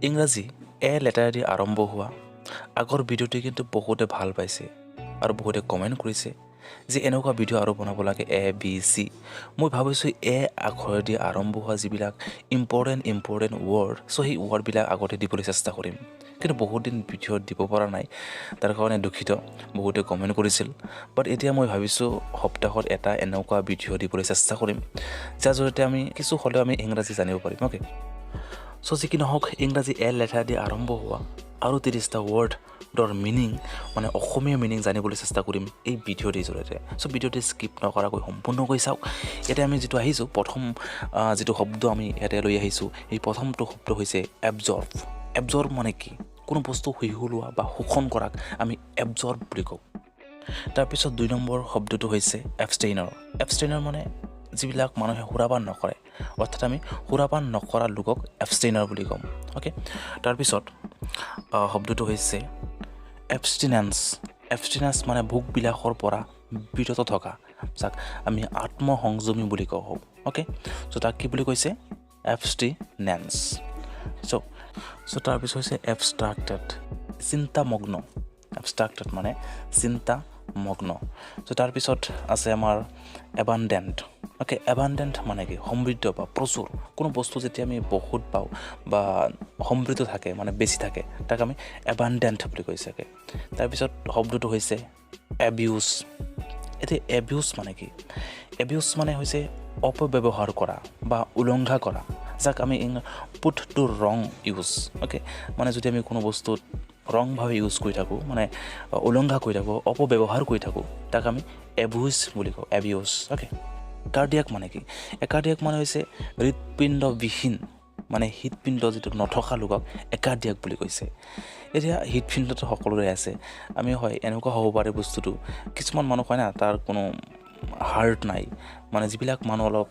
ইংৰাজী এ লেটাৰেদি আৰম্ভ হোৱা আগৰ ভিডিঅ'টি কিন্তু বহুতে ভাল পাইছে আৰু বহুতে কমেণ্ট কৰিছে যে এনেকুৱা ভিডিঅ' আৰু বনাব লাগে এ বি চি মই ভাবিছোঁ এ আখৰেদি আৰম্ভ হোৱা যিবিলাক ইম্পৰ্টেণ্ট ৱৰ্ড চ' সেই ৱৰ্ডবিলাক আগতে দিবলৈ চেষ্টা কৰিম কিন্তু বহুত দিন ভিডিঅ' দিব পৰা নাই তাৰ কাৰণে দুখিত বহুতে কমেণ্ট কৰিছিল বাট এতিয়া মই ভাবিছোঁ সপ্তাহত এটা এনেকুৱা ভিডিঅ' দিবলৈ চেষ্টা কৰিম যাৰ জৰিয়তে আমি কিছু হ'লেও আমি ইংৰাজী জানিব পাৰিম অ'কে চ' যি কি নহওক ইংৰাজী এ লেটাৰ দি আৰম্ভ হোৱা আৰু 30টা ৱৰ্ডৰ মিনিং মানে অসমীয়া মিনিং জানিবলৈ চেষ্টা কৰিম এই ভিডিঅ'টিৰ জৰিয়তে চ' ভিডিঅ'টি স্কিপ নকৰাকৈ সম্পূৰ্ণকৈ চাওক এতিয়া আমি যিটো আহিছোঁ প্ৰথম যিটো শব্দ আমি ইয়াতে লৈ আহিছোঁ এই প্ৰথমটো শব্দ হৈছে এবজৰ্ব মানে কি কোনো বস্তু শুহিলোৱা বা শোষণ কৰাক আমি এবজৰ্ব বুলি কওঁ তাৰপিছত 2 নম্বৰ শব্দটো হৈছে এবষ্টেইনাৰ মানে যিবিলাক মানুহে সুৰাপান নকৰে অৰ্থাৎ আমি সুৰাপান নকৰা লোকক এবষ্টেইনাৰ বুলি ক'ম অ'কে তাৰপিছত শব্দটো হৈছে এবষ্টিনেন্স মানে ভোগবিলাসৰ পৰা বিৰত থকা যাক আমি আত্মসংযমী বুলি কওঁ অ'কে চ' তাক কি বুলি কৈছে এবষ্টিনেন্স চ' তাৰপিছত হৈছে এবষ্ট্ৰাক্টেড মানে চিন্তামগ্ন চ' তাৰপিছত আছে আমাৰ এবাণ্ডেণ্ট মানে কি সমৃদ্ধ বা প্ৰচুৰ কোনো বস্তু যেতিয়া আমি বহুত পাওঁ বা সমৃদ্ধ থাকে মানে বেছি থাকে তাক আমি এবাণ্ডেণ্ট বুলি কৈছে তাৰপিছত শব্দটো হৈছে এবিউজ এতিয়া এবিউজ মানে কি এবিউজ মানে হৈছে অপব্যৱহাৰ কৰা বা উলংঘা কৰা যাক আমি পুট টু ৰং ইউজ অ'কে মানে যদি আমি কোনো বস্তুত ৰংভাৱে ইউজ কৰি থাকোঁ মানে উলংঘা কৰি থাকোঁ অপব্যৱহাৰ কৰি থাকোঁ তাক আমি এবিউজ বুলি কওঁ অ'কে কাৰ্ডিয়াক মানে কি কাৰ্ডিয়াক মানে হৈছে হৃদপিণ্ডবিহীন মানে হৃদপিণ্ড যিটো নথকা লোকক কাৰ্ডিয়াক বুলি কৈছে এতিয়া হৃদপিণ্ডটো সকলোৰে আছে আমি হয় এনেকুৱা হ'ব পাৰে বস্তুটো কিছুমান মানুহ হয় না তাৰ কোনো হাৰ্ট নাই মানে যিবিলাক মানুহ অলপ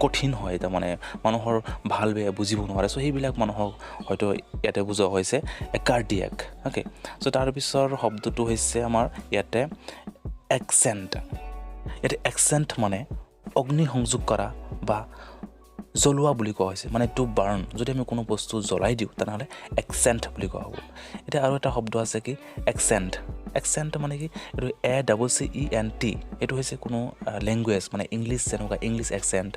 কঠিন হয় তাৰমানে মানুহৰ ভাল বেয়া বুজিব নোৱাৰে চ' সেইবিলাক মানুহক হয়তো ইয়াতে বুজোৱা হৈছে কাৰ্ডিয়াক অ'কে চ' তাৰপিছৰ শব্দটো হৈছে আমাৰ ইয়াতে একচেণ্ট মানে অগ্নি সংযোগ কৰা বা জ্বলোৱা বুলি কোৱা হৈছে মানে টু বাৰ্ণ যদি আমি কোনো বস্তু জ্বলাই দিওঁ তেনেহ'লে একচেণ্ট বুলি কোৱা হ'ব এতিয়া আৰু এটা শব্দ আছে কি একচেণ্ট মানে কি এইটো ACCENT এইটো হৈছে কোনো লেংগুৱেজ মানে ইংলিছ যেনেকুৱা ইংলিছ একচেণ্ট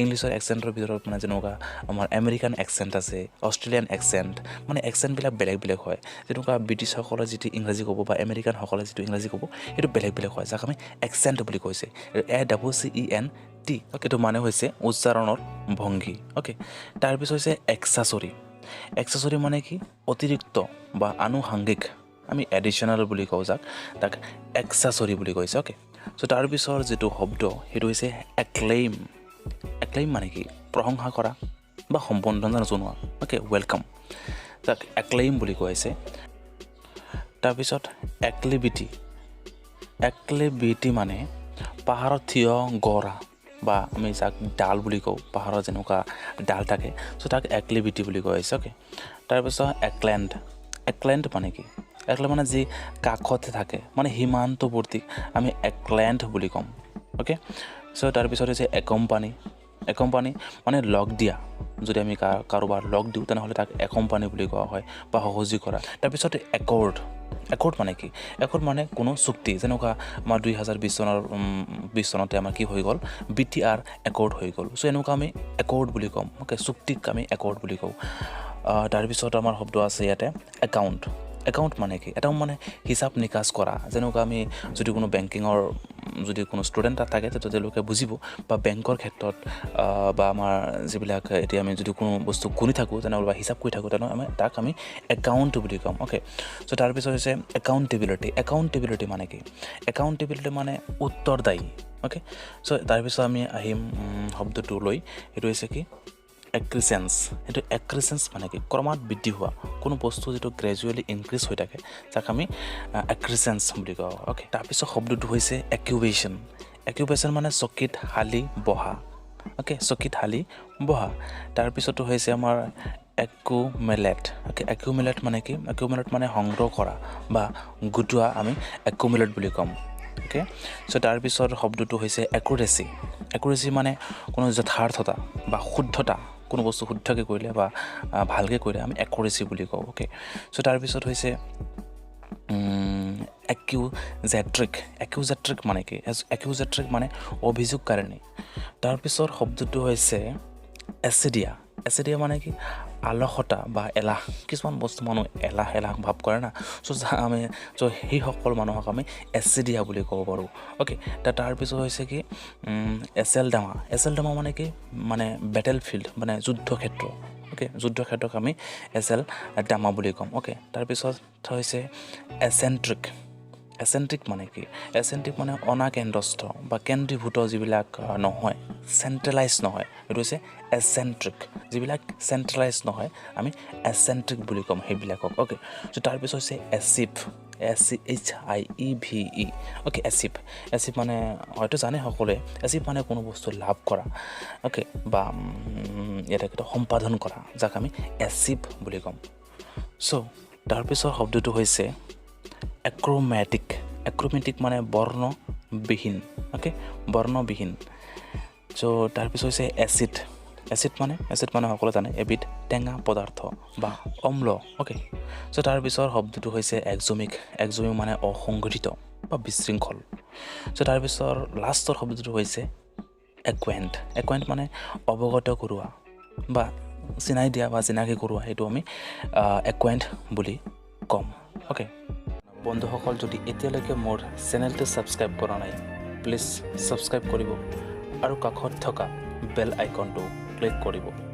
ইংলিছৰ একচেণ্টৰ ভিতৰত মানে যেনেকুৱা আমাৰ আমেৰিকান একচেণ্ট আছে অষ্ট্ৰেলিয়ান একচেণ্ট মানে একচেণ্টবিলাক বেলেগ হয় যেনেকুৱা ব্ৰিটিছসকলে যিটো ইংৰাজী ক'ব বা আমেৰিকানসকলে যিটো ইংৰাজী ক'ব সেইটো বেলেগ হয় যাক আমি একচেণ্ট বুলি কৈছে ACCENT এইটো মানে হৈছে উচ্চাৰণৰ ভংগী অ'কে তাৰপিছত হৈছে এক্সেছৰী মানে কি অতিৰিক্ত বা আনুষাংগিক আমি এডিশ্যনেল বুলি কওঁ তাক এক্সেছৰী বুলি কৈছে অ'কে চ' তাৰপিছৰ যিটো শব্দ সেইটো হৈছে এক্লেইম মানে কি প্ৰশংসা কৰা বা সম্বৰ্ধনা জনোৱা অ'কে ৱেলকাম তাক এক্লেইম বুলি কোৱা হৈছে তাৰপিছত এক্লিভিটি মানে পাহাৰত থিয় গৰা বা আমি যাক ডাল বুলি কওঁ পাহাৰত যেনেকুৱা ডাল থাকে চ' তাক এক্লিভিটি বুলি কোৱা হৈছে অ'কে তাৰপিছত একলেণ্ড মানে কি একলেণ্ড মানে যি কাষতে থাকে মানে সীমান্তৱৰ্তী আমি একলেণ্ড বুলি ক'ম অ'কে চ' তাৰপিছত হৈছে একম্পানী মানে লগ দিয়া যদি আমি কাৰোবাৰ লগ দিওঁ তেনেহ'লে তাক একম্পানী বুলি কোৱা হয় বা সহযোগী কৰা তাৰপিছত একৰ্ড মানে কি একৰ্ড মানে কোনো চুক্তি যেনেকুৱা আমাৰ 2020 চনতে আমাৰ কি হৈ গ'ল BTR একৰ্ড হৈ গ'ল চ' এনেকুৱা আমি একৰ্ড বুলি ক'ম অ'কে চুক্তিক আমি একৰ্ড বুলি কওঁ তাৰপিছত আমাৰ শব্দ আছে ইয়াতে একাউণ্ট মানে কি এটা মানে হিচাপ নিকাচ কৰা যেনেকুৱা আমি যদি কোনো বেংকিঙৰ যদি কোনো ষ্টুডেণ্ট তাত থাকে তেতিয়া তেওঁলোকে বুজিব বা বেংকৰ ক্ষেত্ৰত বা আমাৰ যিবিলাক এতিয়া আমি যদি কোনো বস্তু গুণি থাকোঁ তেনেহ'লে বা হিচাপ কৰি থাকোঁ তেনেহ'লে তাক আমি একাউণ্ট বুলি ক'ম অ'কে চ' তাৰপিছত হৈছে একাউণ্টেবিলিটি মানে কি একাউণ্টেবিলিটি মানে উত্তৰদায়ী অ'কে চ' তাৰপিছত আমি আহিম শব্দটো লৈ সেইটো হৈছে কি Accrescence মানে কি ক্ৰমাৎ বৃদ্ধি হোৱা কোনো বস্তু যিটো গ্ৰেজুৱেলি ইনক্ৰিজ হৈ থাকে যাক আমি Accrescence বুলি কওঁ অ'কে তাৰপিছত শব্দটো হৈছে একিউবেশ্যন মানে চকীত হালি বহা অ'কে তাৰপিছতো হৈছে আমাৰ একুমুলেট মানে কি একুমুলেট মানে সংগ্ৰহ কৰা বা গোটোৱা আমি একুমুলেট বুলি ক'ম অ'কে চ' তাৰপিছত শব্দটো হৈছে একুৰেচি মানে কোনো যথাৰ্থতা বা শুদ্ধতা কোনো বস্তু শুদ্ধকৈ কৰিলে বা ভালকৈ কৰিলে আমি একুৰেচি বুলি কওঁ অ'কে চ' তাৰপিছত হৈছে একিউজেট্ৰিক মানে কি একিউজেট্ৰিক মানে অভিযোগকাৰিণী তাৰপিছত শব্দটো হৈছে এচিডিয়া মানে কি আলসতা বা এলাহ কিছুমান বস্তু মানুহ এলাহ ভাৱ কৰে না চ' সেইসকল মানুহক আমি এচিডিয়া বুলি ক'ব পাৰোঁ অ'কে তাৰপিছত হৈছে কি এছেলডামা মানে কি মানে বেটেল ফিল্ড মানে যুদ্ধক্ষেত্ৰ অ'কে যুদ্ধক্ষেত্ৰক আমি এছেলডামা বুলি ক'ম অ'কে তাৰপিছত হৈছে এচেণ্ট্ৰিক মানে কি এচেণ্ট্ৰিক মানে অনাকেন্দ্ৰস্থ বা কেন্দ্ৰীভূত যিবিলাক নহয় চেণ্ট্ৰেলাইজ নহয় এইটো হৈছে এচেণ্ট্ৰিক যিবিলাক চেণ্ট্ৰেলাইজ নহয় আমি এচেণ্ট্ৰিক বুলি ক'ম সেইবিলাকক অ'কে চ' তাৰপিছত হৈছে HIEVE অ'কে এচিভ মানে হয়তো জানে সকলোৱে এচিভ মানে কোনো বস্তু লাভ কৰা অ'কে বা ইয়াতে সম্পাদন কৰা যাক আমি এচিভ বুলি ক'ম চ' তাৰপিছত শব্দটো হৈছে এক্ৰমেটিক মানে বৰ্ণবিহীন অ'কে বৰ্ণবিহীন চ' তাৰপিছত হৈছে এচিড মানে সকলোৱে জানে এবিধ টেঙা পদাৰ্থ বা অম্ল অ'কে চ' তাৰপিছত শব্দটো হৈছে এক্সমিক মানে অসংগঠিত বা বিশৃংখল চ' তাৰপিছত লাষ্টৰ শব্দটো হৈছে একুৱেণ্ট মানে অৱগত কৰোৱা বা চিনাই দিয়া বা চিনাকি কৰোৱা সেইটো আমি একুৱেণ্ট বুলি ক'ম অ'কে বন্ধুসকল যদি এতিয়ালৈকে মোৰ চেনেলটো ছাবস্ক্ৰাইব কৰা নাই প্লিজ ছাবস্ক্ৰাইব কৰিব আৰু কাষত থকা বেল আইকনটো ক্লিক কৰিব